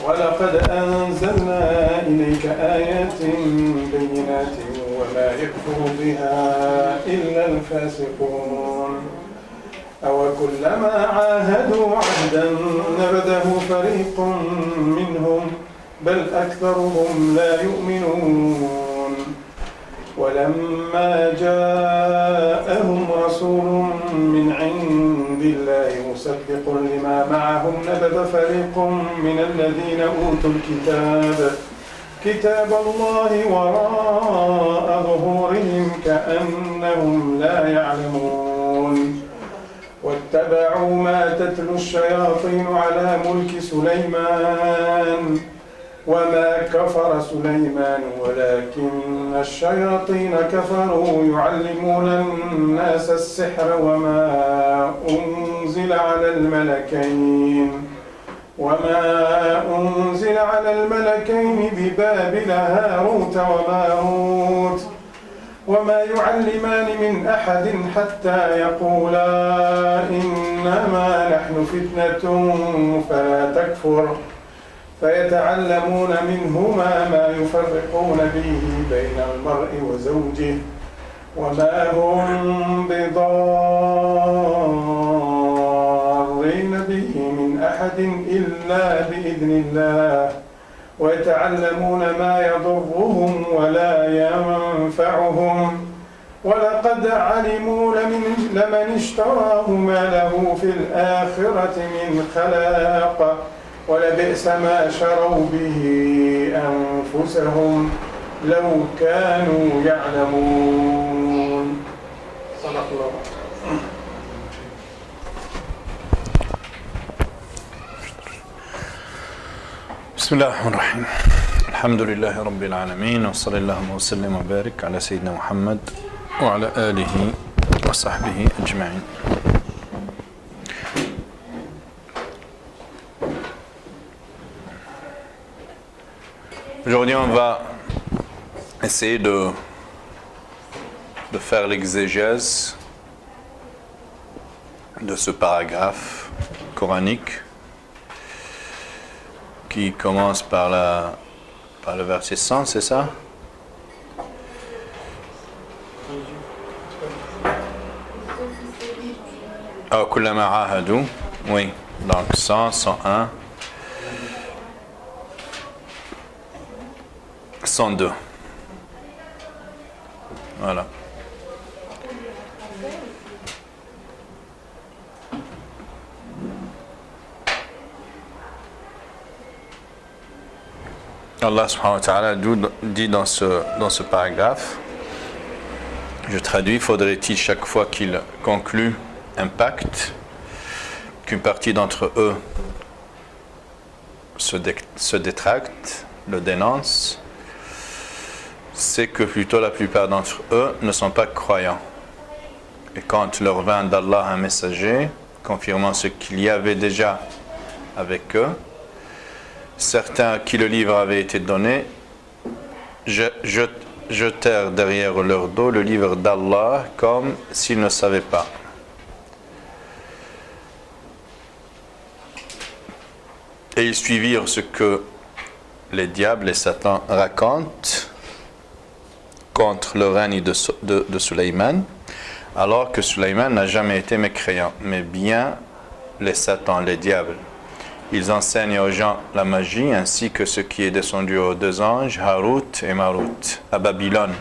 ولقد أنزلنا إليك آيات بينات وما يكفر بها إلا الفاسقون أوكلما عاهدوا عهدا نبذه فريق منهم بل أكثرهم لا يؤمنون ولما جاءهم رسول من عند الله مصدق لما معهم نبذ فريق من الذين أوتوا كتاب الله وراء ظهورهم كأنهم لا يعلمون واتبعوا ما تتلو الشياطين على ملك سليمان وما كفر سليمان ولكن الشياطين كفروا يعلمون الناس السحر وما أنزل على الملكين ببابل هاروت وماروت وما يعلمان من أحد حتى يقولا إنما نحن فتنة فلا تكفر فيتعلمون منهما ما يفرقون به بين المرء وزوجه وما هم بضارين به من أحد إلا بإذن الله ويتعلمون ما يضرهم ولا ينفعهم ولقد علموا لمن اشتراه ما له في الآخرة من خلاق ولبئس ما شروا به أنفسهم لو كانوا يعلمون صدق الله. بسم الله الرحمن الرحيم الحمد لله رب العالمين وصلى الله وسلم وبارك على سيدنا محمد وعلى آله وصحبه أجمعين. Aujourd'hui, on va essayer de faire l'exégèse de ce paragraphe coranique qui commence par le verset 100, c'est ça? Ah, kullama ahadu, oui, donc 100, 101. 102. Voilà. Allah subhanahu wa ta'ala dit dans ce paragraphe, je traduis, faudrait-il chaque fois qu'il conclut un pacte qu'une partie d'entre eux se détracte, le dénonce, c'est que plutôt la plupart d'entre eux ne sont pas croyants. Et quand leur vint d'Allah un messager, confirmant ce qu'il y avait déjà avec eux, certains à qui le livre avait été donné, jetèrent derrière leur dos le livre d'Allah comme s'ils ne savaient pas. Et ils suivirent ce que les diables et Satan racontent contre le règne de Sulayman, alors que Sulayman n'a jamais été mécréant, mais bien les Satans, les diables. Ils enseignent aux gens la magie, ainsi que ce qui est descendu aux deux anges, Harut et Marut, à Babylone.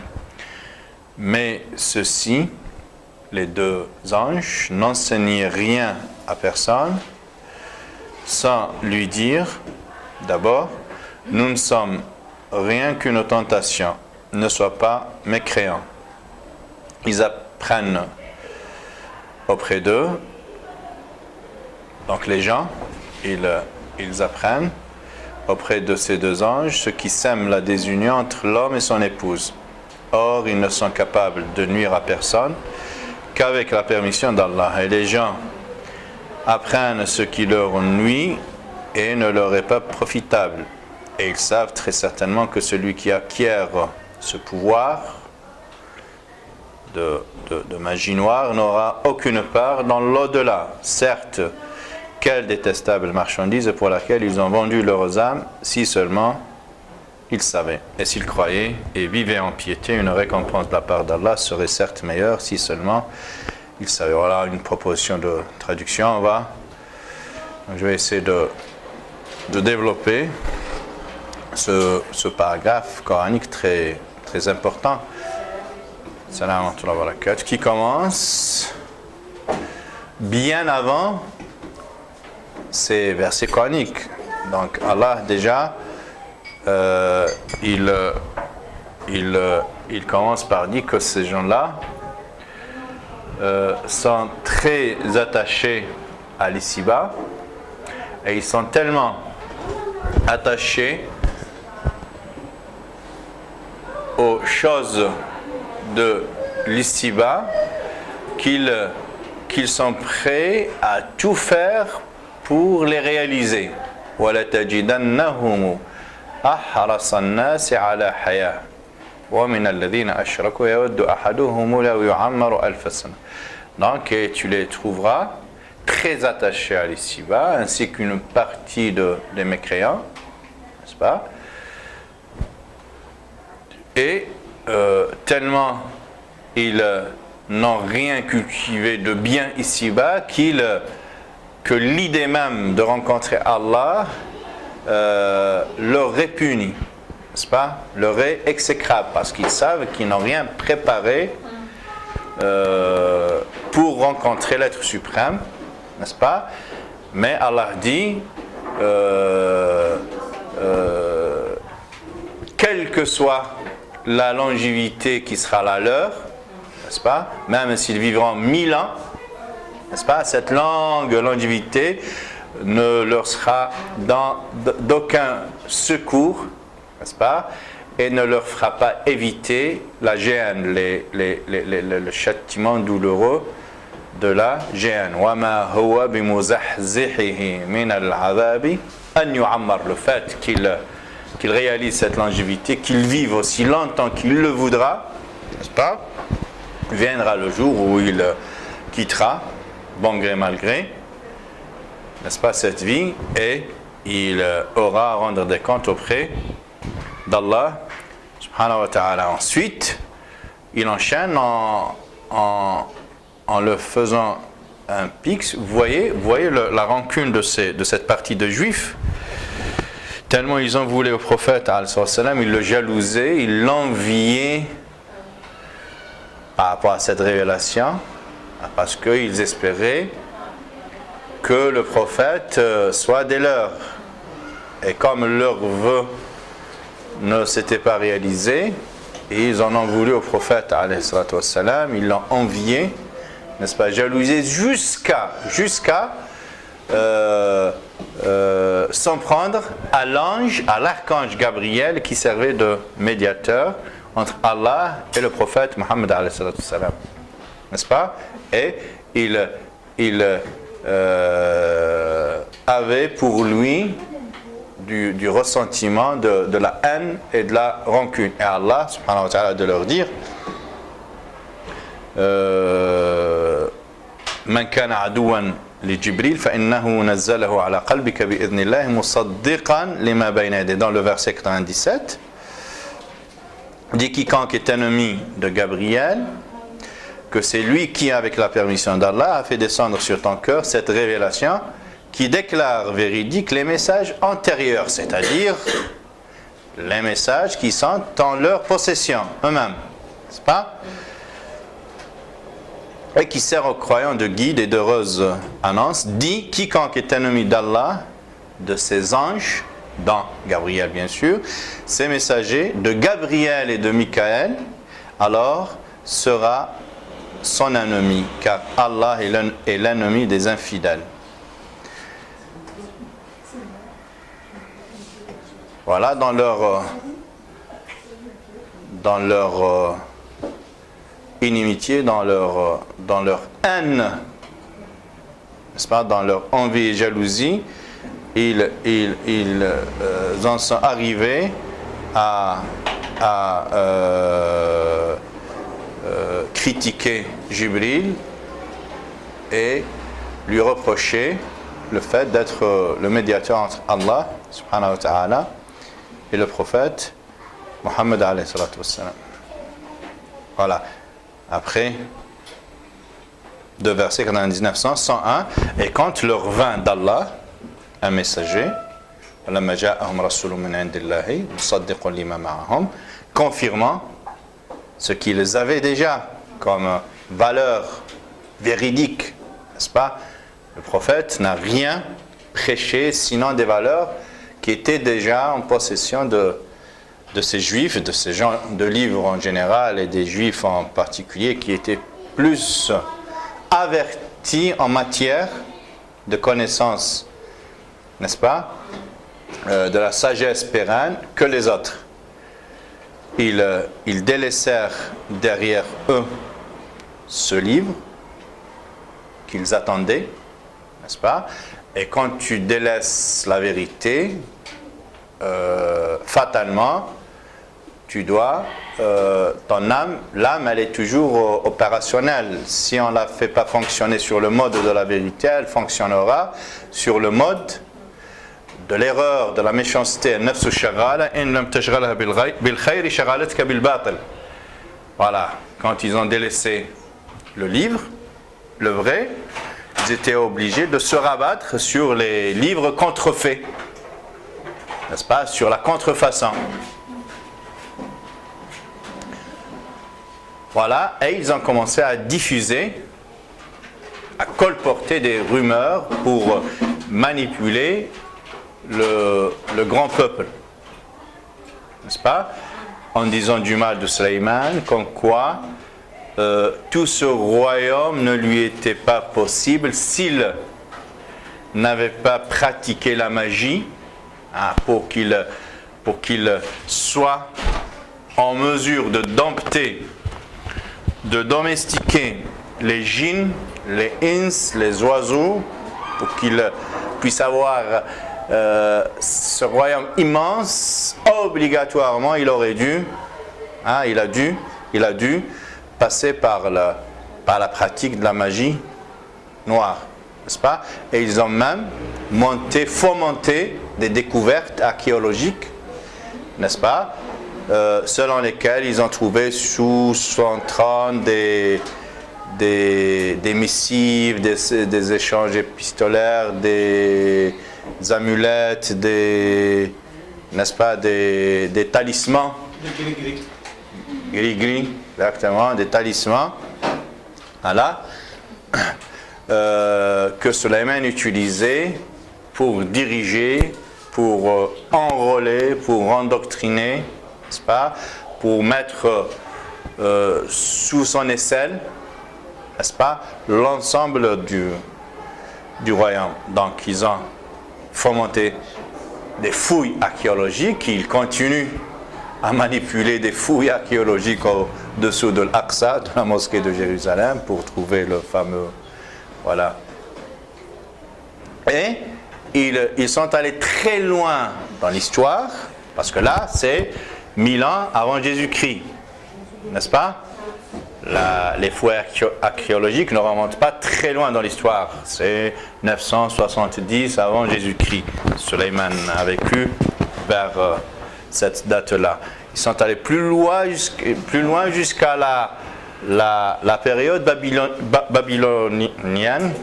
Mais ceux-ci, les deux anges, n'enseignaient rien à personne, sans lui dire, d'abord, nous ne sommes rien qu'une tentation. Ne sois pas mécréant. Ils apprennent auprès d'eux, donc les gens, ils apprennent auprès de ces deux anges ce qui sème la désunion entre l'homme et son épouse. Or, ils ne sont capables de nuire à personne qu'avec la permission d'Allah. Et les gens apprennent ce qui leur nuit et ne leur est pas profitable. Et ils savent très certainement que celui qui acquiert ce pouvoir de magie noire n'aura aucune part dans l'au-delà. Certes, quelle détestable marchandise pour laquelle ils ont vendu leurs âmes, si seulement ils savaient. Et s'ils croyaient et vivaient en piété, une récompense de la part d'Allah serait certes meilleure, si seulement ils savaient. Voilà une proposition de traduction. Je vais essayer de développer ce paragraphe coranique très, très important. Salam alaykoum wa barakatuh, qui commence bien avant ces versets coraniques. Donc Allah déjà, il commence par dire que ces gens-là sont très attachés à l'ici-bas et ils sont tellement attachés aux choses de l'ici-bas qu'ils sont prêts à tout faire pour les réaliser. وَلَتَجِدَنَّهُمْ أَحْرَصَ النَّاسِ عَلَى حَيَاةٍ وَمِنَ الَّذِينَ أَشْرَكُوا يَوَدُّ أَحَدُهُمْ لَوْ يُعَمَّرُ أَلْفَ سَنَةٍ. Donc tu les trouveras très attachés à l'ici-bas, ainsi qu'une partie des mécréants, n'est-ce pas? Et tellement ils n'ont rien cultivé de bien ici-bas que l'idée même de rencontrer Allah leur répugne, n'est-ce pas? Leur est exécrable parce qu'ils savent qu'ils n'ont rien préparé pour rencontrer l'être suprême, n'est-ce pas? Mais Allah dit quelle que soit la longévité qui sera la leur, n'est-ce pas? Même s'ils vivront 1000 ans, n'est-ce pas? Cette longue longévité ne leur sera d'aucun secours, n'est-ce pas? Et ne leur fera pas éviter la géhenne, le châtiment douloureux de la géhenne. وَمَا هُوَ بِمُزَحْزِحِهِ مِنَ الْعَذَابِ أَنْ يُعَمَّرْ. Le fait qu'il réalise cette longévité, qu'il vive aussi longtemps qu'il le voudra, n'est-ce pas? Viendra le jour où il quittera, bon gré mal gré, n'est-ce pas, cette vie, et il aura à rendre des comptes auprès d'Allah subhanahu wa ta'ala. Ensuite, il enchaîne en le faisant un pic. Vous voyez la rancune de cette partie de juifs. Tellement ils en voulaient au prophète, ils le jalousaient, ils l'enviaient par rapport à cette révélation, parce qu'ils espéraient que le prophète soit des leurs. Et comme leur vœu ne s'était pas réalisé, ils en ont voulu au prophète, ils l'ont envié, n'est-ce pas, jalousé, jusqu'à s'en prendre à l'archange Gabriel qui servait de médiateur entre Allah et le prophète Mohammed, n'est-ce pas? Et il avait pour lui du ressentiment, de la haine et de la rancune. Et Allah subhanahu wa ta'ala de leur dire من كان عدوا لجبريل فإنه نزله على قلبك بإذن الله مصدقا لما بين يديه. Dans le verset 97, dit quiconque est ennemi de Gabriel, que c'est lui qui, avec la permission d'Allah, a fait descendre sur ton cœur cette révélation qui déclare véridique les messages antérieurs, c'est-à-dire les messages qui sont en leur possession eux-mêmes, n'est-ce pas? Et qui sert aux croyants de guide et d'heureuse annonce. Dit quiconque est ennemi d'Allah, de ses anges, dans Gabriel bien sûr, ses messagers, de Gabriel et de Michaël, alors sera son ennemi, car Allah est l'ennemi des infidèles. Voilà, dans leur inimitié, dans leur haine, n'est-ce pas, dans leur envie et jalousie, ils en sont arrivés à critiquer Jibril et lui reprocher le fait d'être le médiateur entre Allah subhanahu wa ta'ala et le prophète Mohammed alayhi salatu wassalam. Voilà. Après, de verset 99, 101, et quand leur vint d'Allah un messager, confirmant ce qu'ils avaient déjà comme valeur véridique, n'est-ce pas? Le prophète n'a rien prêché sinon des valeurs qui étaient déjà en possession de ces juifs, de ces gens de livres en général et des juifs en particulier qui étaient plus avertis en matière de connaissance, n'est-ce pas, de la sagesse pérenne que les autres. Ils délaissèrent derrière eux ce livre qu'ils attendaient, n'est-ce pas? Et quand tu délaisses la vérité, fatalement, tu dois, ton âme, l'âme, elle est toujours opérationnelle. Si on ne la fait pas fonctionner sur le mode de la vérité, elle fonctionnera sur le mode de l'erreur, de la méchanceté. Voilà, quand ils ont délaissé le livre, le vrai, ils étaient obligés de se rabattre sur les livres contrefaits, n'est-ce pas, sur la contrefaçon. Voilà, et ils ont commencé à diffuser, à colporter des rumeurs pour manipuler le grand peuple, n'est-ce pas, en disant du mal de Sulayman, comme quoi tout ce royaume ne lui était pas possible s'il n'avait pas pratiqué la magie, pour qu'il soit en mesure de dompter, de domestiquer les djinns, les ins, les oiseaux, pour qu'il puisse avoir ce royaume immense. Obligatoirement, il aurait dû, il a dû passer par la pratique de la magie noire, n'est-ce pas? Et ils ont même fomenté des découvertes archéologiques, n'est-ce pas? Selon lesquelles ils ont trouvé sous son trône des missives, des échanges épistolaires, des amulettes, n'est-ce pas, des talismans. Gris-gris, exactement, des talismans. Voilà. Que Sulayman utilisait pour diriger, pour enrôler, pour endoctriner, n'est-ce pas, pour mettre sous son aisselle, n'est-ce pas, l'ensemble du royaume. Donc ils ont fomenté des fouilles archéologiques, ils continuent à manipuler des fouilles archéologiques au-dessous de l'Aqsa, de la mosquée de Jérusalem, pour trouver le fameux, voilà. Et ils sont allés très loin dans l'histoire, parce que là, c'est 1000 ans avant Jésus-Christ, n'est-ce pas? Les fouilles archéologiques ne remontent pas très loin dans l'histoire. C'est 970 avant Jésus-Christ. Sulayman a vécu vers cette date-là. Ils sont allés plus loin jusqu'à la période babylonienne,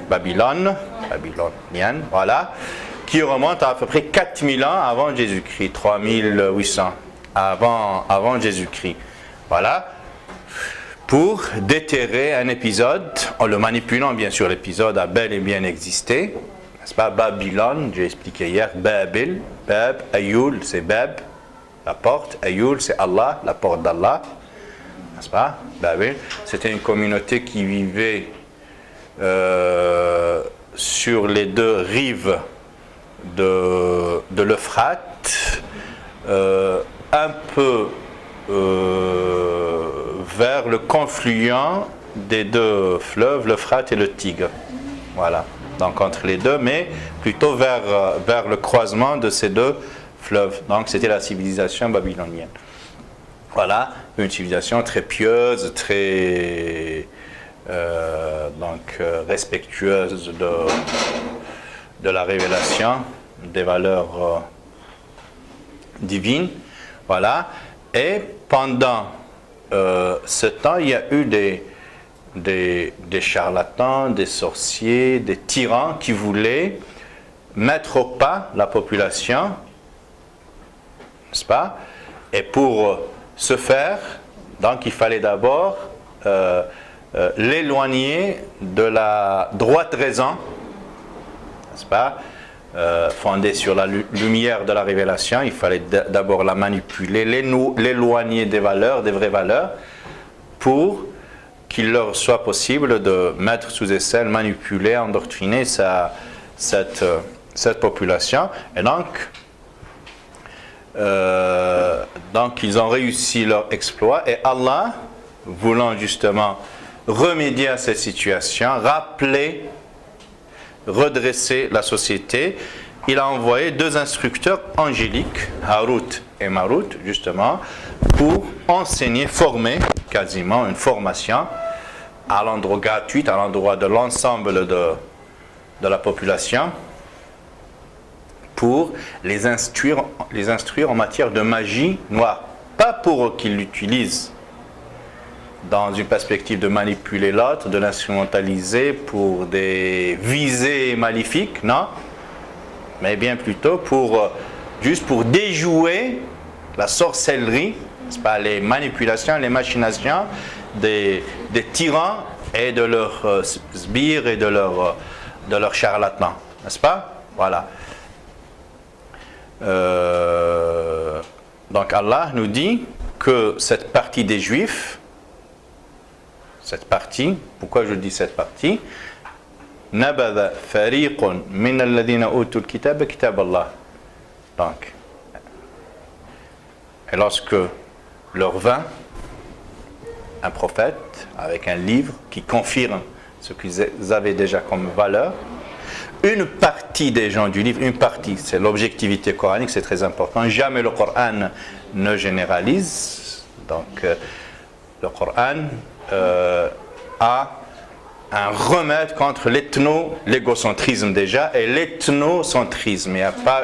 voilà, qui remonte à peu près 4000 ans avant Jésus-Christ, 3800 avant Jésus-Christ. Voilà. Pour déterrer un épisode, en le manipulant, bien sûr, l'épisode a bel et bien existé, n'est-ce pas? Babylone, j'ai expliqué hier, Babil, Bab, Ayoul, c'est Bab, la porte, Ayoul, c'est Allah, la porte d'Allah, n'est-ce pas? Babil, c'était une communauté qui vivait sur les deux rives de l'Euphrate, un peu vers le confluent des deux fleuves, l'Euphrate et le Tigre. Voilà. Donc entre les deux, mais plutôt vers le croisement de ces deux fleuves. Donc c'était la civilisation babylonienne. Voilà, une civilisation très pieuse, très respectueuse de la révélation, des valeurs divines. Voilà. Et pendant ce temps, il y a eu des charlatans, des sorciers, des tyrans qui voulaient mettre au pas la population, n'est-ce pas? Et pour ce faire, donc il fallait d'abord l'éloigner de la droite raison, n'est-ce pas? Fondée sur la lumière de la révélation, il fallait d'abord la manipuler, l'éloigner des valeurs, des vraies valeurs, pour qu'il leur soit possible de mettre sous aisselle, manipuler, endoctriner cette population. Et donc ils ont réussi leur exploit, et Allah, voulant justement remédier à cette situation, rappeler, redresser la société, il a envoyé 2 instructeurs angéliques, Harut et Marut, justement, pour enseigner, former, quasiment une formation à l'endroit gratuite, à l'endroit de l'ensemble de la population, pour les instruire en matière de magie noire. Pas pour qu'ils l'utilisent dans une perspective de manipuler l'autre, de l'instrumentaliser pour des visées maléfiques, non, mais bien plutôt juste pour déjouer la sorcellerie, c'est pas, les manipulations, les machinations des tyrans et de leurs sbires et de leurs charlatans, n'est-ce pas? Voilà. Donc Allah nous dit que cette partie des Juifs, pourquoi je dis cette partie? Nabadha fariqun min alladhina utul kitaba kitab Allah. Donc, et lorsque leur vint un prophète avec un livre qui confirme ce qu'ils avaient déjà comme valeur, une partie des gens du livre, une partie, c'est l'objectivité coranique, c'est très important. Jamais le Coran ne généralise. Donc, le Coran a un remède contre l'égocentrisme déjà et l'ethnocentrisme. Il n'y a pas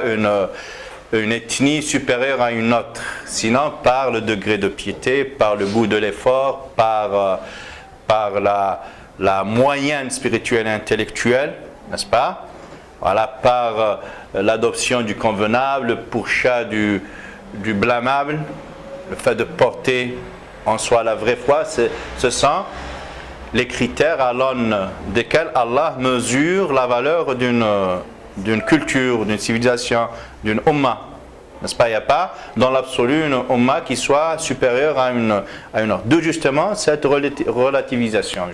une ethnie supérieure à une autre, sinon par le degré de piété, par le goût de l'effort, par la moyenne spirituelle et intellectuelle, n'est-ce pas? Voilà, par l'adoption du convenable, le pourchas du blâmable, le fait de porter en soi la vraie foi, ce sont les critères à l'aune desquels Allah mesure la valeur d'une culture, d'une civilisation, d'une umma. N'est-ce pas? Il n'y a pas dans l'absolu une umma qui soit supérieure à une autre. D'où justement cette relativisation.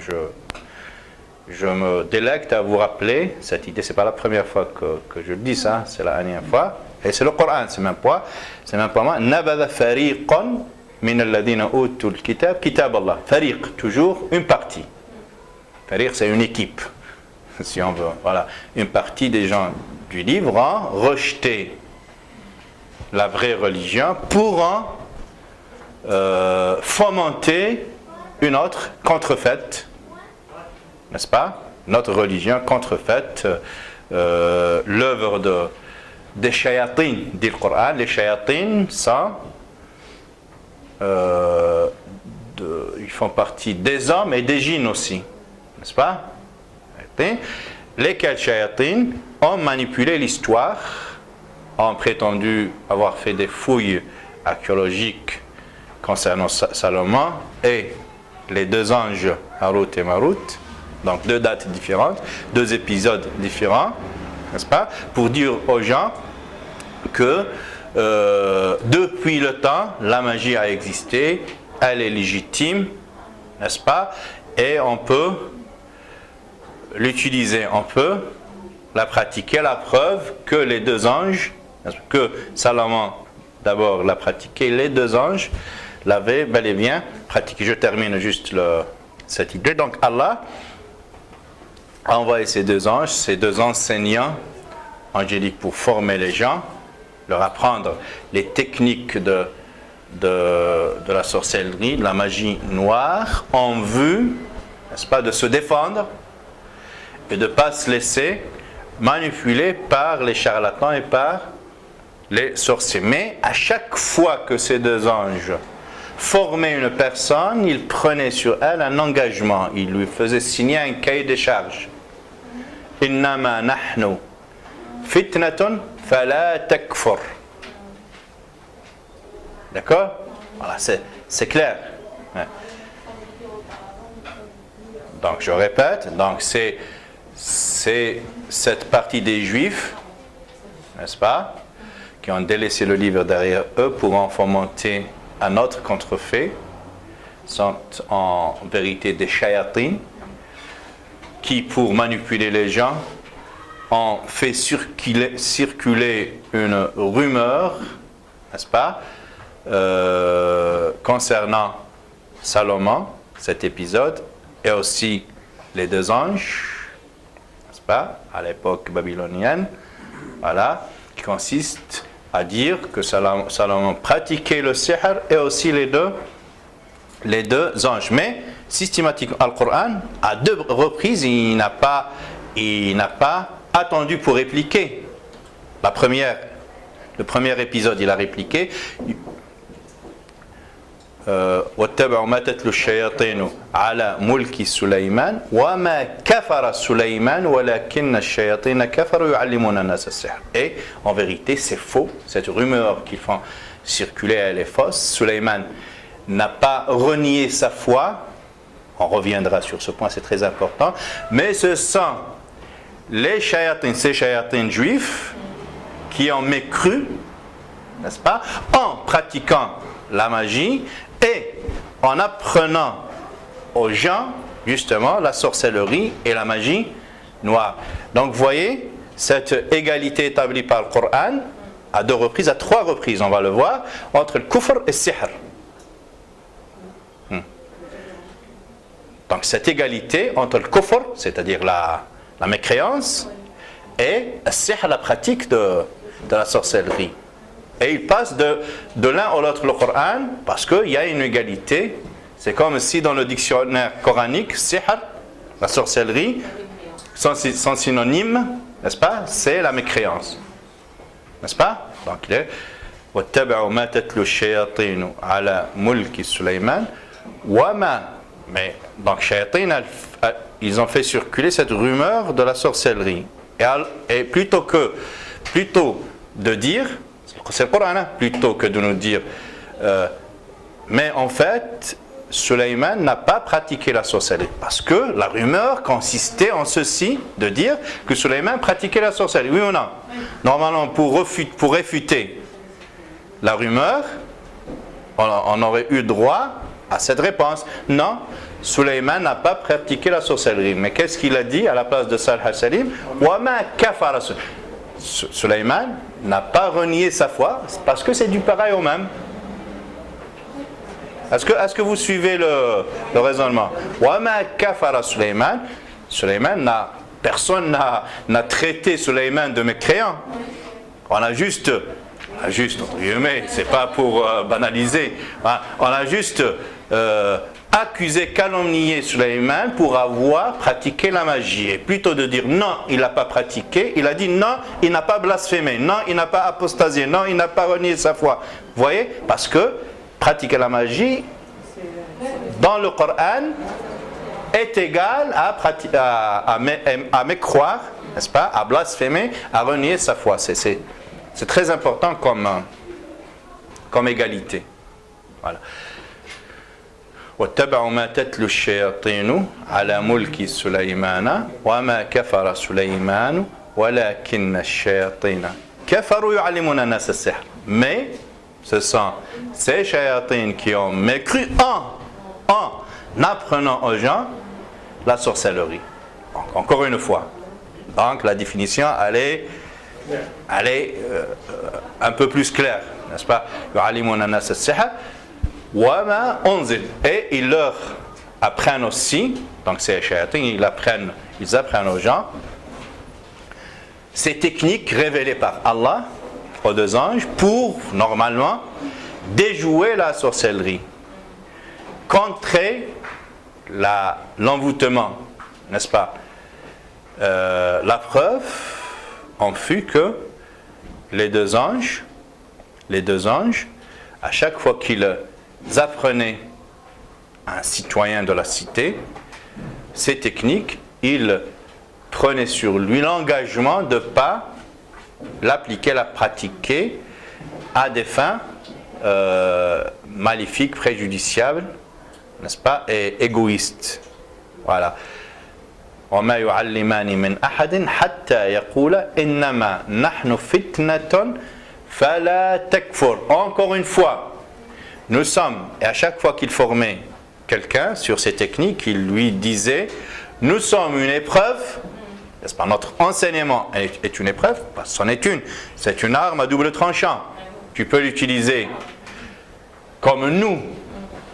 Je me délecte à vous rappeler cette idée. Ce n'est pas la première fois que je le dis, ça, c'est la dernière fois. Et c'est le Coran, c'est même pas moi. Nabadha fariqan min alladhina utul kitab, kitab Allah. Fariq, toujours une partie. Fariq, c'est une équipe, si on veut. Voilà, une partie des gens du livre ont rejeté la vraie religion pour en fomenter une autre contrefaite. N'est-ce pas? Notre religion contrefaite, l'œuvre des shayatins, dit le Coran. Les shayatins sont, ils font partie des hommes et des djinns aussi, n'est-ce pas? Lesquels shayatins ont manipulé l'histoire, ont prétendu avoir fait des fouilles archéologiques concernant Salomon et les 2 anges Harut et Marut. Donc 2 dates différentes, 2 épisodes différents, n'est-ce pas? Pour dire aux gens que depuis le temps, la magie a existé, elle est légitime, n'est-ce pas? Et on peut l'utiliser, on peut la pratiquer. La preuve que les 2 anges, que Salomon d'abord l'a pratiqué, les 2 anges l'avaient bel et bien pratiqué. Je termine juste cette idée. Donc Allah a envoyé ces 2 anges, ces 2 enseignants angéliques pour former les gens, leur apprendre les techniques de la sorcellerie, de la magie noire, en vue, n'est-ce pas, de se défendre et de ne pas se laisser manipulés par les charlatans et par les sorciers. Mais à chaque fois que ces deux anges formaient une personne, ils prenaient sur elle un engagement. Ils lui faisaient signer un cahier de charges. Innama nahnu fitnatun fala takfur. D'accord? Voilà, c'est clair. Ouais. Donc je répète, donc c'est cette partie des Juifs, n'est-ce pas, qui ont délaissé le livre derrière eux pour en fomenter un autre contrefait, sont en vérité des shayatins qui, pour manipuler les gens, ont fait circuler une rumeur, n'est-ce pas, concernant Salomon, cet épisode, et aussi les deux anges, n'est-ce pas, à l'époque babylonienne, voilà, qui consiste à dire que Salomon pratiquait le sihr et aussi les deux anges. Mais systématiquement, Al-Qur'an, à deux reprises, il n'a pas attendu pour répliquer. Le premier épisode, il a répliqué. واتبعوا ما تتلو الشياطين على ملك سليمان وما كفر سليمان ولكن الشياطين كفروا يعلمون الناس السحر. Et en vérité, c'est faux. Cette rumeur qu'ils font circuler, elle est fausse. Sulayman n'a pas renié sa foi. On reviendra sur ce point, c'est très important. Mais ce sont les shayatins, ces shayatins juifs, qui ont mécru, n'est-ce pas, en pratiquant la magie et en apprenant aux gens, justement, la sorcellerie et la magie noire. Donc, vous voyez, cette égalité établie par le Coran, à deux reprises, à trois reprises, on va le voir, entre le kufr et le sihr. Donc, cette égalité entre le kufr, c'est-à-dire la mécréance, et le sihr, la pratique de la sorcellerie. Et il passe de l'un à l'autre le Coran parce qu'il y a une égalité. C'est comme si dans le dictionnaire coranique, sihr, la sorcellerie, son synonyme, n'est-ce pas, c'est la mécréance. N'est-ce pas? Donc il est وَاتَّبَعُوا مَا تَتْلُو الشَّيَاطِينُ عَلَى مُلْكِ سُلَيْمَانَ وَمَا. Mais donc shayatin, ils ont fait circuler cette rumeur de la sorcellerie. Et plutôt de dire, c'est le Coran, plutôt que de nous dire mais en fait Sulayman n'a pas pratiqué la sorcellerie, parce que la rumeur consistait en ceci, de dire que Sulayman pratiquait la sorcellerie, oui ou non? Normalement, pour réfuter la rumeur, on aurait eu droit à cette réponse. Non, Sulayman n'a pas pratiqué la sorcellerie. Mais qu'est-ce qu'il a dit à la place de Salih al-Salim? Wa ma kafara. Sulayman n'a pas renié sa foi, parce que c'est du pareil au même. Est-ce que vous suivez le raisonnement? Wa ma kafara Sulayman. Personne n'a traité Sulayman de mécréant. On a juste entre guillemets, c'est pas pour banaliser, hein, on a juste accusé, calomnié Sulayman pour avoir pratiqué la magie. Et plutôt de dire non, il n'a pas pratiqué, il a dit non, il n'a pas blasphémé, non, il n'a pas apostasié, non, il n'a pas renié sa foi. Vous voyez? Parce que pratiquer la magie dans le Coran est égal à mécroire, n'est-ce pas, à blasphémer, à renier sa foi. C'est très important comme égalité. Voilà. واتبعوا ما تتلو الشياطين على ملك سليمان وما كفر سليمان ولكن الشياطين كفروا يعلمون الناس السحر. Mais ce sont ces shayatins qui ont mécru en apprenant aux gens la sorcellerie. Encore une fois. Donc la définition elle est un peu plus claire, n'est-ce pas? يعلمون الناس السحر وما أنزل. Et ils leur apprennent aussi, donc ces shayatins, ils apprennent aux gens ces techniques révélées par Allah aux deux anges pour, normalement, déjouer la sorcellerie, contrer l'envoûtement, n'est-ce pas? La preuve, en fut que les deux anges, à chaque fois qu'ils apprenaient à un citoyen de la cité ces techniques, ils prenaient sur lui l'engagement de ne pas l'appliquer, la pratiquer à des fins maléfiques, préjudiciables, n'est-ce pas, et égoïstes. Voilà. وما يعلمان من أحد حتى يقولا إنما نحن فتنة فلا تكفر. Encore une fois, nous sommes, et à chaque fois qu'il formait quelqu'un sur ces techniques, il lui disait, nous sommes une épreuve, n'est-ce pas, notre enseignement est une épreuve, parce que c'en est une, c'est une arme à double tranchant. Tu peux l'utiliser comme nous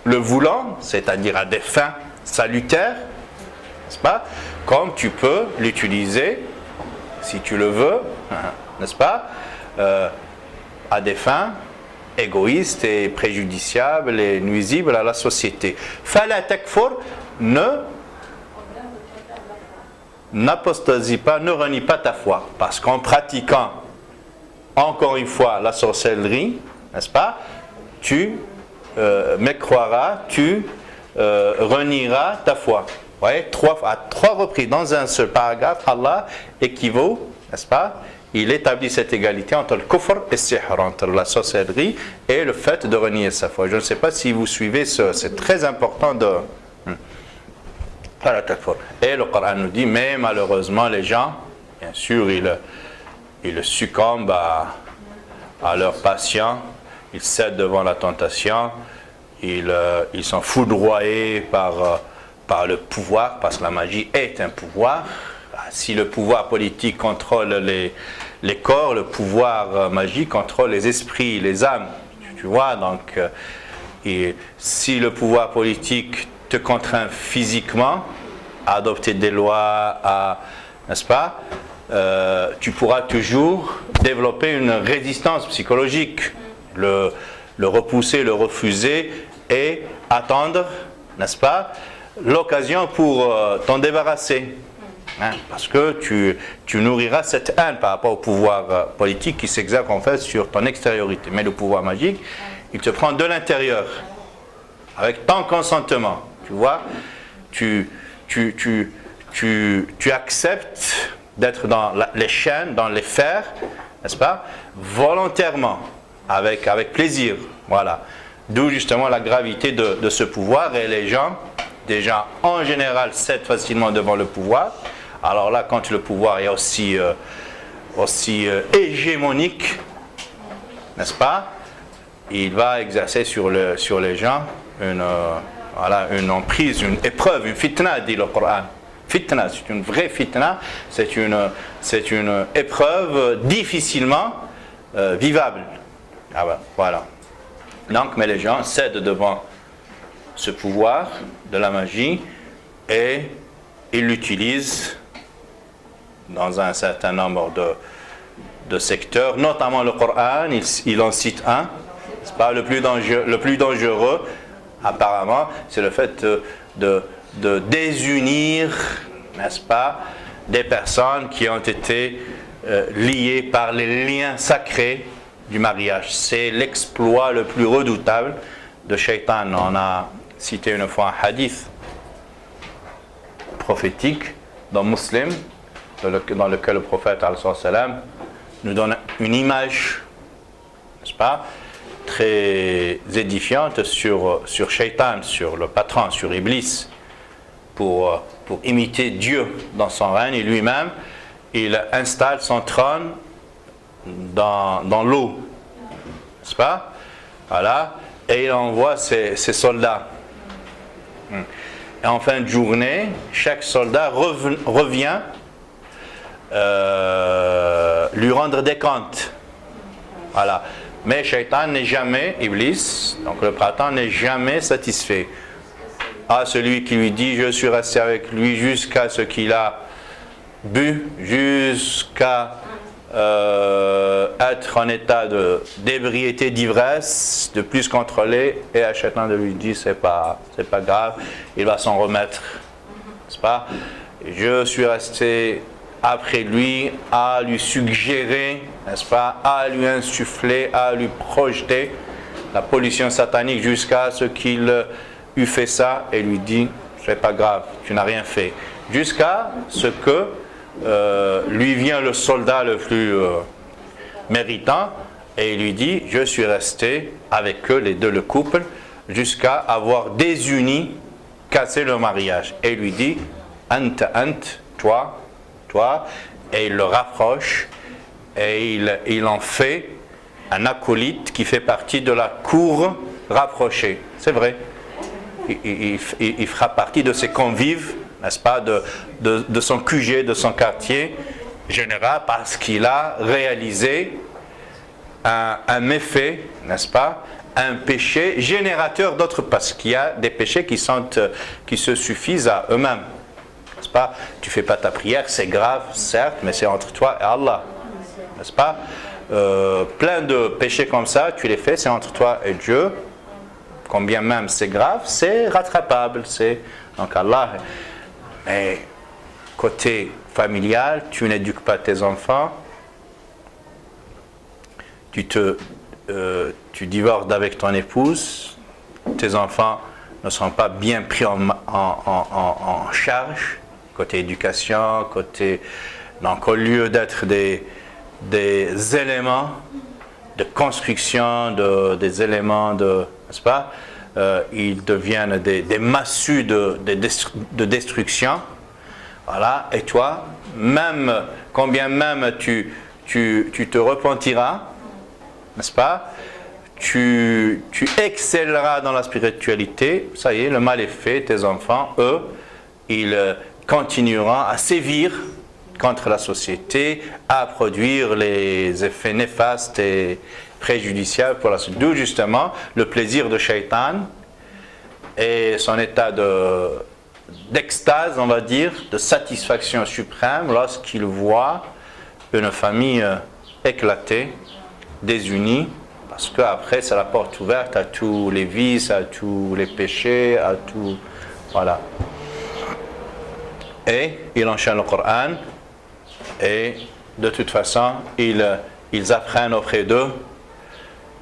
le voulons, c'est-à-dire à des fins salutaires, n'est-ce pas, comme tu peux l'utiliser, si tu le veux, n'est-ce pas, à des fins égoïstes et préjudiciables et nuisibles à la société. Fala takfur, n'apostasie pas, ne renie pas ta foi, parce qu'en pratiquant encore une fois la sorcellerie, n'est-ce pas, tu mécroiras, tu renieras ta foi. Vous voyez, à trois reprises dans un seul paragraphe, Allah équivaut, n'est-ce pas, il établit cette égalité entre le kufr et le sihr, entre la sorcellerie et le fait de renier sa foi. Je ne sais pas si vous suivez c'est très important de... Et le Coran nous dit, mais malheureusement les gens, bien sûr, ils succombent à leur passion, ils cèdent devant la tentation, ils sont foudroyés par le pouvoir, parce que la magie est un pouvoir. Si le pouvoir politique contrôle les corps, le pouvoir magique contrôle les esprits, les âmes. Tu vois, donc, et si le pouvoir politique te contraint physiquement à adopter des lois, n'est-ce pas, tu pourras toujours développer une résistance psychologique, le repousser, le refuser et attendre, n'est-ce pas, l'occasion pour t'en débarrasser. Parce que tu nourriras cette haine par rapport au pouvoir politique qui s'exerce en fait sur ton extériorité. Mais le pouvoir magique, il te prend de l'intérieur, avec ton consentement. Tu vois, tu acceptes d'être dans les chaînes, dans les fers, n'est-ce pas, volontairement, avec plaisir. Voilà. D'où justement la gravité de ce pouvoir, et les gens en général cèdent facilement devant le pouvoir. Alors là, quand le pouvoir est aussi hégémonique, n'est-ce pas, il va exercer sur les gens une emprise, une épreuve, une fitna, dit le Coran. Fitna, c'est une vraie fitna, c'est une épreuve difficilement vivable. Ah ben, voilà. Donc, mais les gens cèdent devant ce pouvoir de la magie et ils l'utilisent dans un certain nombre de secteurs, notamment le Coran, il en cite un, c'est pas le plus dangereux, apparemment, c'est le fait de désunir, n'est-ce pas, des personnes qui ont été liées par les liens sacrés du mariage. C'est l'exploit le plus redoutable de Shaitan. On a cité une fois un hadith prophétique dans Muslim, dans lequel le prophète ﷺ nous donne une image, n'est-ce pas, très édifiante sur Shaitan, sur le patron, sur Iblis, pour imiter Dieu dans son règne. Et lui-même, il installe son trône dans l'eau, n'est-ce pas, voilà, et il envoie ses soldats. Et en fin de journée, chaque soldat revient lui rendre des comptes. Voilà. Mais Shaitan n'est jamais, Iblis, donc le printemps n'est jamais satisfait. Celui qui lui dit, je suis resté avec lui jusqu'à ce qu'il a bu, jusqu'à être en état d'ébriété, d'ivresse, de plus contrôlé, et à Shaitan de lui dit, c'est pas grave, il va s'en remettre, n'est-ce pas? Je suis resté après lui, à lui suggérer, n'est-ce pas, à lui insuffler, à lui projeter la pollution satanique jusqu'à ce qu'il eût fait ça et lui dit, c'est pas grave, tu n'as rien fait. Jusqu'à ce que lui vient le soldat le plus méritant et il lui dit, je suis resté avec eux, les deux, le couple, jusqu'à avoir désuni, cassé le mariage. Et il lui dit, toi, et il le rapproche et il en fait un acolyte qui fait partie de la cour rapprochée. C'est vrai. Il fera partie de ses convives, n'est-ce pas, de son QG, de son quartier général, parce qu'il a réalisé un méfait, n'est-ce pas, un péché générateur d'autres, parce qu'il y a des péchés qui se suffisent à eux-mêmes. N'est-ce pas? Tu fais pas ta prière, c'est grave, certes, mais c'est entre toi et Allah. N'est-ce pas? Plein de péchés comme ça, tu les fais, c'est entre toi et Dieu. Combien même c'est grave, c'est rattrapable. Donc Allah. Mais côté familial, tu n'éduques pas tes enfants. Tu divorces avec ton épouse. Tes enfants ne sont pas bien pris en charge. Côté éducation, donc au lieu d'être des éléments de construction, des éléments n'est-ce pas, ils deviennent des massues de destruction. Voilà. Et toi, combien même tu te repentiras, n'est-ce pas, tu excelleras dans la spiritualité, ça y est, le mal est fait, tes enfants, eux, ils continueront à sévir contre la société, à produire les effets néfastes et préjudiciables pour la société. D'où justement le plaisir de Shaitan et son état d'extase, on va dire, de satisfaction suprême lorsqu'il voit une famille éclatée, désunie, parce qu'après c'est la porte ouverte à tous les vices, à tous les péchés, à tout. Voilà. Et il enchaîne le Coran, et de toute façon, ils apprennent auprès d'eux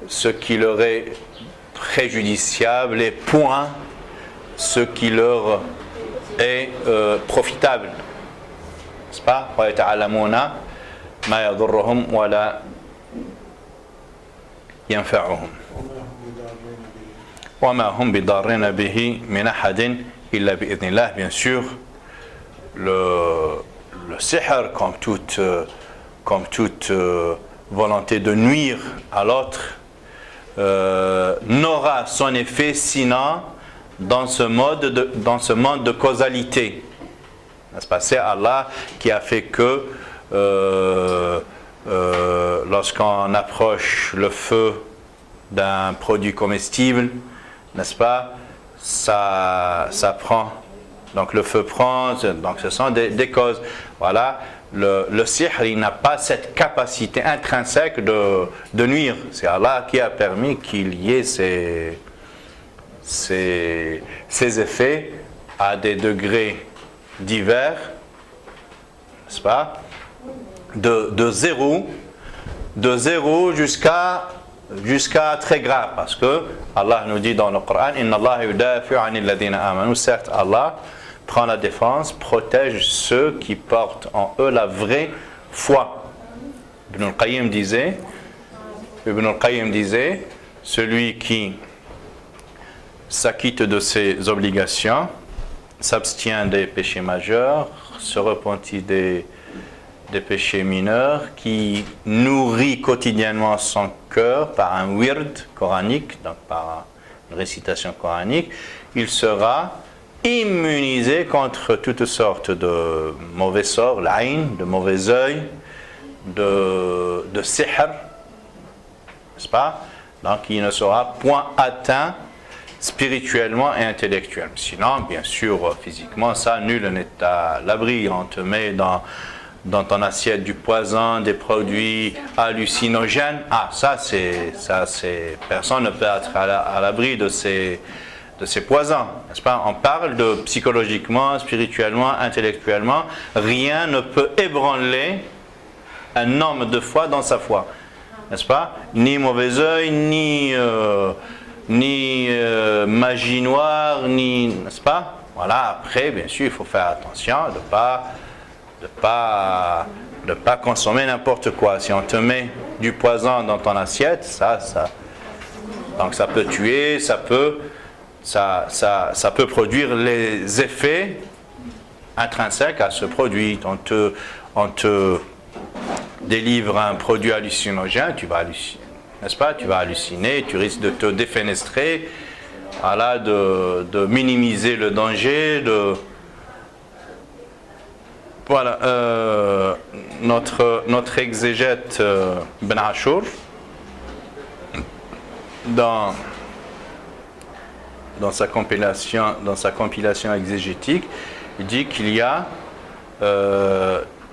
ce qui leur est préjudiciable et point ce qui leur est profitable. N'est-ce pas? وَيَتَعَلَّمُونَ مَا يَضُرُّهُمْ وَلَا يَنْفَعُهُمْ وَمَا هُمْ بِضَارِّينَ بِهِ مِنْ أَحَدٍ إِلَّا بِإِذْنِ اللَّهِ. Bien sûr, le sihr, comme toute volonté de nuire à l'autre, n'aura son effet sinon dans ce monde de causalité. N'est-ce pas? C'est Allah qui a fait que lorsqu'on approche le feu d'un produit comestible, n'est-ce pas, ça prend. Donc le feu prend, donc ce sont des causes. Voilà, le sihr, il n'a pas cette capacité intrinsèque de nuire. C'est Allah qui a permis qu'il y ait ces effets à des degrés divers, n'est-ce pas, de zéro jusqu'à très grave, parce que Allah nous dit dans le Coran, Inna Allah yudafi'u 'anil ladina amanu. Certes, Allah prend la défense, protège ceux qui portent en eux la vraie foi. Ibn al-Qayyim disait, celui qui s'acquitte de ses obligations, s'abstient des péchés majeurs, se repentit des péchés mineurs, qui nourrit quotidiennement son cœur par un wird coranique, donc par une récitation coranique, il sera immunisé contre toutes sortes de mauvais sorts, l'aïn, de mauvais œil, de sihr, n'est-ce pas? Donc il ne sera point atteint spirituellement et intellectuellement. Sinon, bien sûr, physiquement, ça, nul n'est à l'abri. On te met dans ton assiette du poison, des produits hallucinogènes. Ah, ça c'est personne ne peut être à l'abri de ces ces poisons, n'est-ce pas? On parle de psychologiquement, spirituellement, intellectuellement. Rien ne peut ébranler un homme de foi dans sa foi, n'est-ce pas? Ni mauvais œil, ni magie noire, n'est-ce pas? Voilà. Après, bien sûr, il faut faire attention de pas consommer n'importe quoi. Si on te met du poison dans ton assiette, donc ça peut tuer, ça peut produire les effets intrinsèques à ce produit. On te délivre un produit hallucinogène, tu vas halluciner, n'est-ce pas? Tu vas halluciner, tu risques de te défenestrer, voilà, de minimiser le danger, voilà. Notre exégète Ibn Ashur, dans sa compilation exégétique, il dit qu'il y a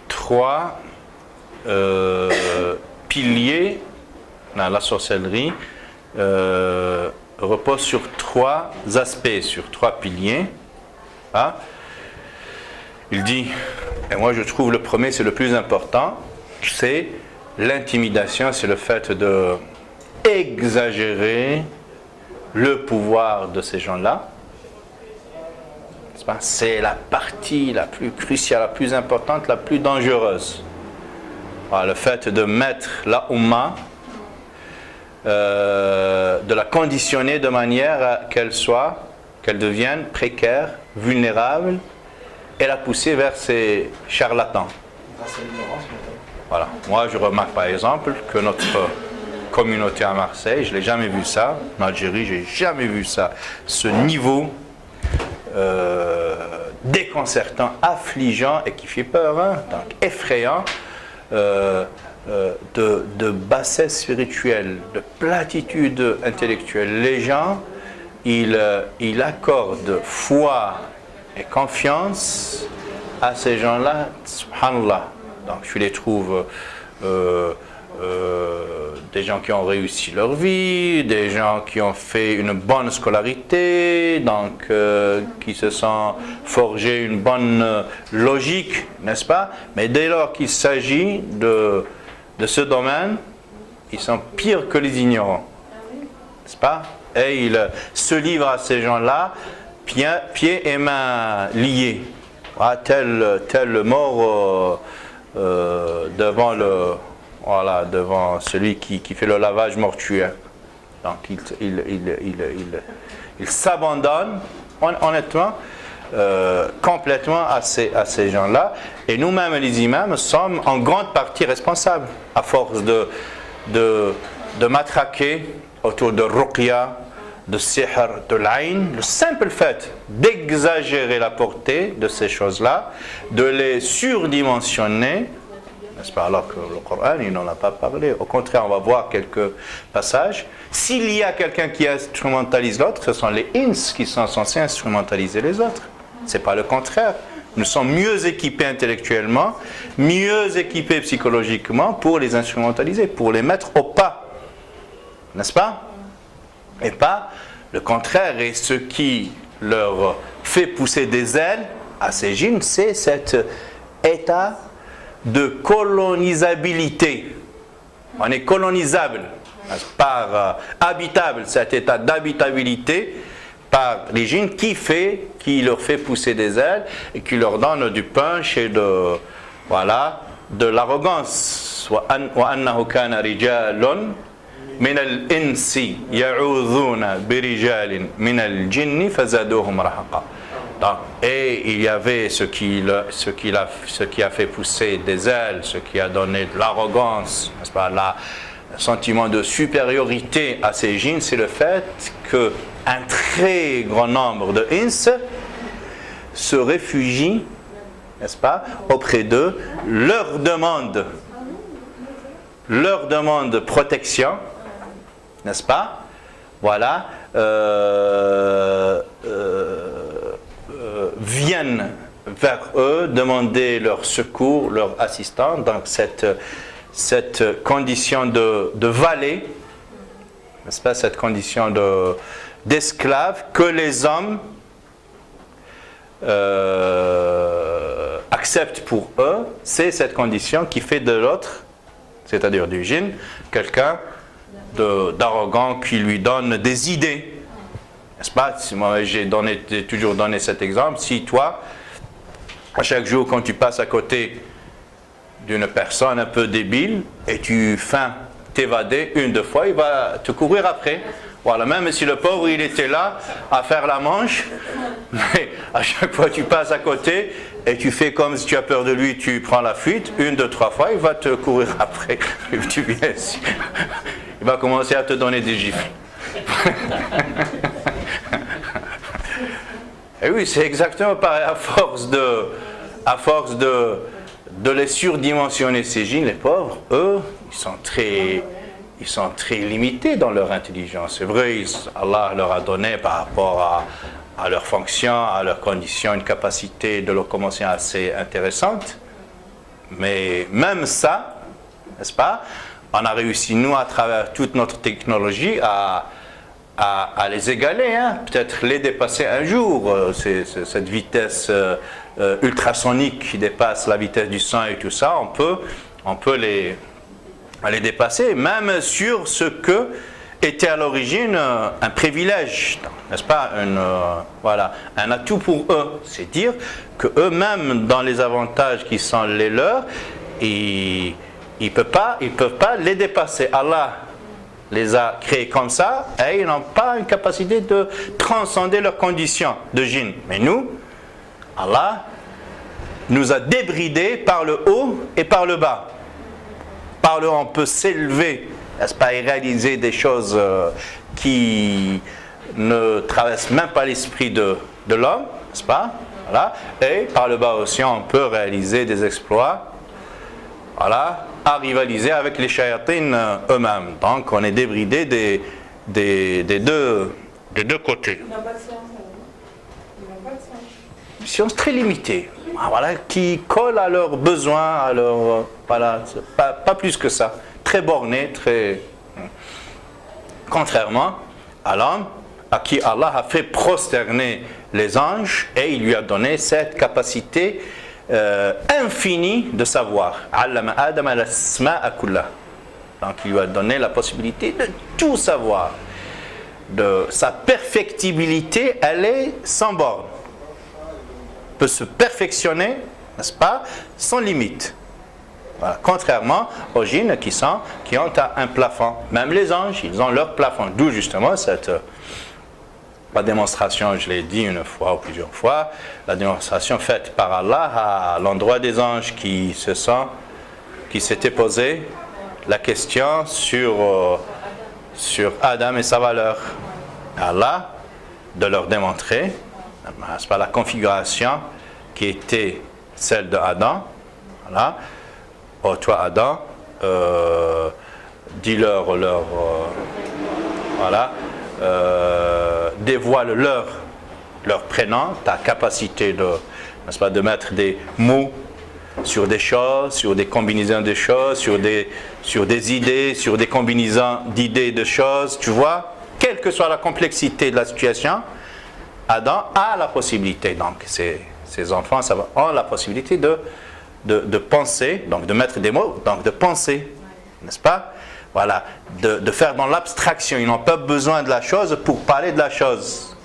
3 piliers. La sorcellerie repose sur 3 aspects, sur 3 piliers. Hein? Il dit, et moi je trouve le premier c'est le plus important, c'est l'intimidation, c'est le fait de exagérer le pouvoir de ces gens-là. C'est la partie la plus cruciale, la plus importante, la plus dangereuse. Voilà, le fait de mettre la Ummah, de la conditionner de manière à qu'elle devienne précaire, vulnérable, et la pousser vers ces charlatans. Voilà. Moi, je remarque par exemple que notre communauté à Marseille, je n'ai jamais vu ça. En Algérie, je n'ai jamais vu ça. Ce niveau déconcertant, affligeant et qui fait peur, hein, donc effrayant, de bassesse spirituelle, de platitude intellectuelle. Les gens, ils accordent foi et confiance à ces gens-là, subhanallah. Donc je les trouve des gens qui ont réussi leur vie, des gens qui ont fait une bonne scolarité, donc qui se sont forgés une bonne logique, n'est-ce pas? Mais dès lors qu'il s'agit de ce domaine, ils sont pires que les ignorants, n'est-ce pas? Et ils se livrent à ces gens-là, pieds et mains liés, voilà, tel mort devant devant celui qui fait le lavage mortuaire. Donc il s'abandonne honnêtement, complètement à ces gens-là. Et nous-mêmes, les imams, sommes en grande partie responsables, à force de matraquer autour de ruqya, de sihr, de l'ayn, le simple fait d'exagérer la portée de ces choses-là, de les surdimensionner, n'est-ce pas? Alors que le Coran, il n'en a pas parlé. Au contraire, on va voir quelques passages. S'il y a quelqu'un qui instrumentalise l'autre, ce sont les ins qui sont censés instrumentaliser les autres. Ce n'est pas le contraire. Nous sommes mieux équipés intellectuellement, mieux équipés psychologiquement pour les instrumentaliser, pour les mettre au pas. N'est-ce pas? Et pas le contraire. Et ce qui leur fait pousser des ailes à ces djinns, c'est cet état de colonisabilité. On est colonisable, habitable, cet état d'habitabilité par les djinns qui leur fait pousser des ailes et qui leur donne du punch et de l'arrogance. Wa annahu kana rijalun min al-insi ya'udhuna bi rijalin min al-jinni fazaduhum rahaqa. Et il y avait ce qui a fait pousser des ailes, ce qui a donné de l'arrogance, n'est-ce pas, le sentiment de supériorité à ces djinns, c'est le fait qu'un très grand nombre de ins se réfugient, n'est-ce pas, auprès d'eux, leur demande protection, n'est-ce pas, voilà, viennent vers eux demander leur secours, leur assistance. Donc cette condition de valet, n'est-ce pas, cette condition d'esclaves que les hommes acceptent pour eux, c'est cette condition qui fait de l'autre, c'est-à-dire du djinn, quelqu'un d'arrogant qui lui donne des idées. N'est-ce pas? Moi, j'ai toujours donné cet exemple. Si toi, à chaque jour, quand tu passes à côté d'une personne un peu débile et tu feins t'évader une, deux fois, il va te courir après. Voilà, même si le pauvre, il était là à faire la manche, mais à chaque fois tu passes à côté et tu fais comme si tu as peur de lui, tu prends la fuite, une, deux, trois fois, il va te courir après. Tu viens ici. Il va commencer à te donner des gifles. Et oui, c'est exactement pareil. À force de les surdimensionner, ces djinns, les pauvres, eux, ils sont très limités dans leur intelligence. C'est vrai, Allah leur a donné par rapport à leur fonction, à leurs conditions, une capacité de locomotion assez intéressante. Mais même ça, n'est-ce pas, on a réussi, nous, à travers toute notre technologie, à les égaler, hein, peut-être les dépasser un jour. Cette vitesse ultrasonique qui dépasse la vitesse du son et tout ça, on peut les dépasser, même sur ce que était à l'origine un privilège, n'est-ce pas, un atout pour eux. C'est dire que eux-mêmes, dans les avantages qui sont les leurs, ils peuvent pas les dépasser. Allah les a créés comme ça et ils n'ont pas une capacité de transcender leurs conditions de djinn. Mais nous, Allah nous a débridés par le haut et par le bas. Par le haut, on peut s'élever, n'est-ce pas, et réaliser des choses qui ne traversent même pas l'esprit de l'homme, n'est-ce pas? Voilà. Et par le bas aussi, on peut réaliser des exploits, voilà, à rivaliser avec les shayatines eux-mêmes. Donc, on est débridé des deux côtés. Ils n'ont pas de science, ils n'ont pas de science. Science très limitée, voilà, qui colle à leurs besoins, à leurs, voilà, pas plus que ça, très borné, très. Contrairement à l'homme, à qui Allah a fait prosterner les anges et il lui a donné cette capacité infinie de savoir. Allama Adam al-asma'a kullaha. Donc il lui a donné la possibilité de tout savoir. De sa perfectibilité, elle est sans borne. Peut se perfectionner, n'est-ce pas, sans limite. Voilà. Contrairement aux djinns qui ont un plafond. Même les anges, ils ont leur plafond. D'où justement la démonstration, je l'ai dit une fois ou plusieurs fois, la démonstration faite par Allah à l'endroit des anges qui s'étaient posé la question sur Adam et sa valeur. Allah, de leur démontrer, c'est pas la configuration qui était celle de Adam. Voilà. Oh, toi Adam, dis-leur voilà, dévoile leur prénom, ta capacité n'est-ce pas, de mettre des mots sur des choses, sur des combinaisons de choses, sur des idées, sur des combinaisons d'idées de choses, tu vois, quelle que soit la complexité de la situation, Adam a la possibilité, donc ses enfants ont la possibilité de penser, donc de mettre des mots, donc de penser, n'est-ce pas? Voilà, de faire dans l'abstraction. Ils n'ont pas besoin de la chose pour parler de la chose,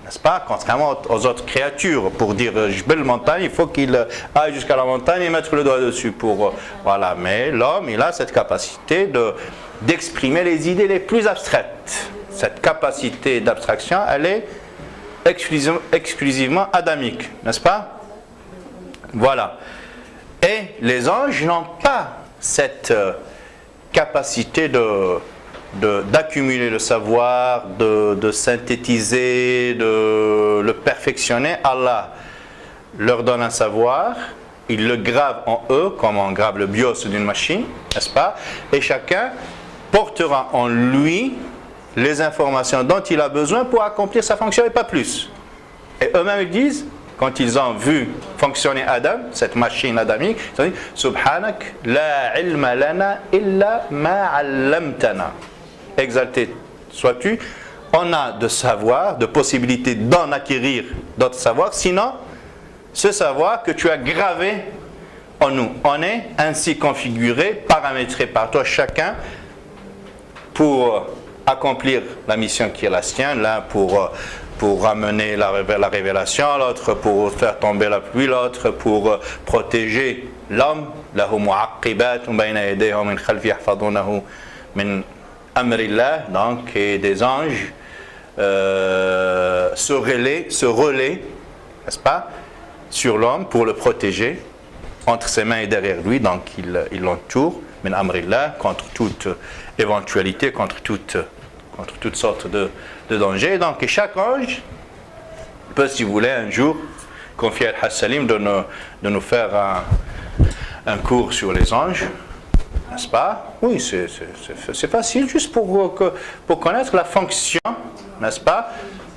n'est-ce pas? Contrairement aux autres créatures, pour dire je veux la montagne, il faut qu'il aille jusqu'à la montagne et mettre le doigt dessus pour voilà. Mais l'homme, il a cette capacité d'exprimer les idées les plus abstraites. Cette capacité d'abstraction, elle est exclusivement adamique, n'est-ce pas? Voilà. Et les anges n'ont pas cette capacité d'accumuler le savoir, de synthétiser, de le perfectionner. Allah leur donne un savoir, il le grave en eux, comme on grave le BIOS d'une machine, n'est-ce pas? Et chacun portera en lui les informations dont il a besoin pour accomplir sa fonction et pas plus. Et eux-mêmes ils disent, quand ils ont vu fonctionner Adam, cette machine adamique, ils ont dit Subhanak la ilma lana illa ma allamtana. Exalté sois-tu, on a de savoir, de possibilités d'en acquérir d'autres savoirs, sinon ce savoir que tu as gravé en nous. On est ainsi configuré, paramétré par toi chacun pour accomplir la mission qui est la sienne, l'un pour ramener la révélation, l'autre pour faire tomber la pluie, l'autre pour protéger l'homme. له معقبات بين يديه ومن خلفه يحفظونه من أمر الله. Donc, et des anges se relaient, n'est-ce pas, sur l'homme pour le protéger entre ses mains et derrière lui. Donc, il l'entoure, min amrillah, contre toute éventualité, contre toutes sortes de dangers. Donc, et chaque ange peut, si vous voulez, un jour confier à Al-Hassalim de nous faire un cours sur les anges, n'est-ce pas? Oui, c'est facile, juste pour connaître la fonction, n'est-ce pas,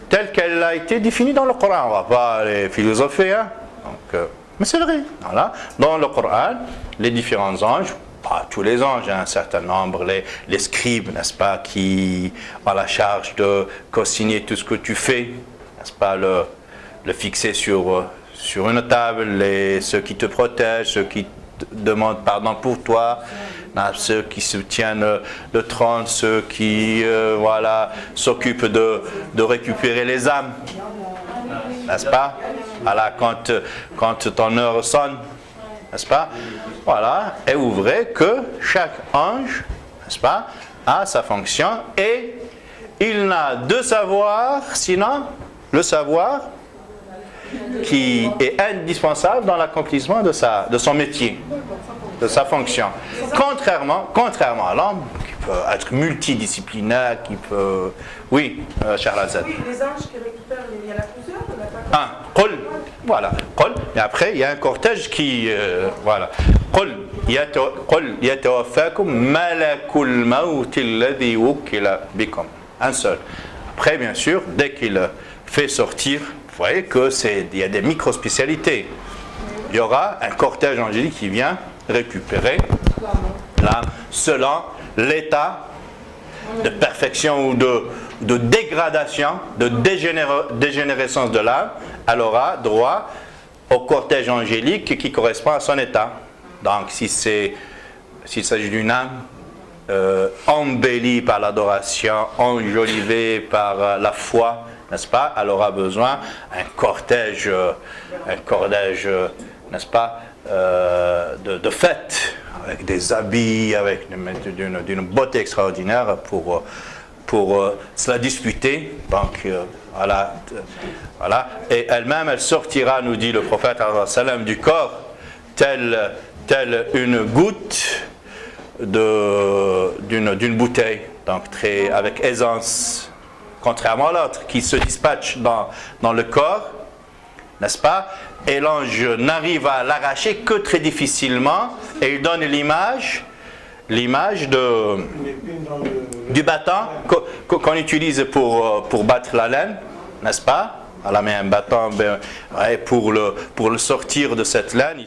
telle qu'elle a été définie dans le Coran. On ne va pas aller philosopher, hein? Donc, mais c'est vrai. Voilà. Dans le Coran, les différents anges, pas tous les anges, un certain nombre, les scribes, n'est-ce pas, qui ont la charge de co-signer tout ce que tu fais, n'est-ce pas, le fixer sur une table, ceux qui te protègent, ceux qui demandent pardon pour toi, ceux qui soutiennent le trône, ceux qui s'occupent de récupérer les âmes, n'est-ce pas? Voilà, quand ton heure sonne, n'est-ce pas? Voilà, et vous verrez que chaque ange, n'est-ce pas, a sa fonction et il n'a de savoir, sinon le savoir qui est indispensable dans l'accomplissement de son métier, de sa fonction. Contrairement à l'homme, qui peut être multidisciplinaire, qui peut... Oui, Shahrazad. Oui, les anges qui récupèrent, il y en a plusieurs, on n'a pas... Qul, voilà, Qul, et après il y a un cortège qui... voilà. Qul yatawaffakum malakul mawt alladhi wukila bikum. Un seul. Après, bien sûr, dès qu'il fait sortir, vous voyez qu'il y a des micro-spécialités. Il y aura un cortège angélique qui vient récupérer l'âme selon l'état de perfection ou de dégradation, de dégénérescence de l'âme. Elle aura droit au cortège angélique qui correspond à son état. Donc, s'il s'agit d'une âme embellie par l'adoration, enjolivée par la foi, n'est-ce pas, elle aura besoin d'un cortège, n'est-ce pas, de fête, avec des habits, avec d'une beauté extraordinaire pour se la disputer. Donc, voilà. Et elle-même, elle sortira, nous dit le prophète sallam, du corps, telle une goutte d'une bouteille, donc avec aisance. Contrairement à l'autre qui se dispatche dans le corps, n'est-ce pas? Et l'ange n'arrive à l'arracher que très difficilement, et il donne l'image du bâton qu'on utilise pour battre la laine, n'est-ce pas? Elle met un bâton pour le sortir de cette laine.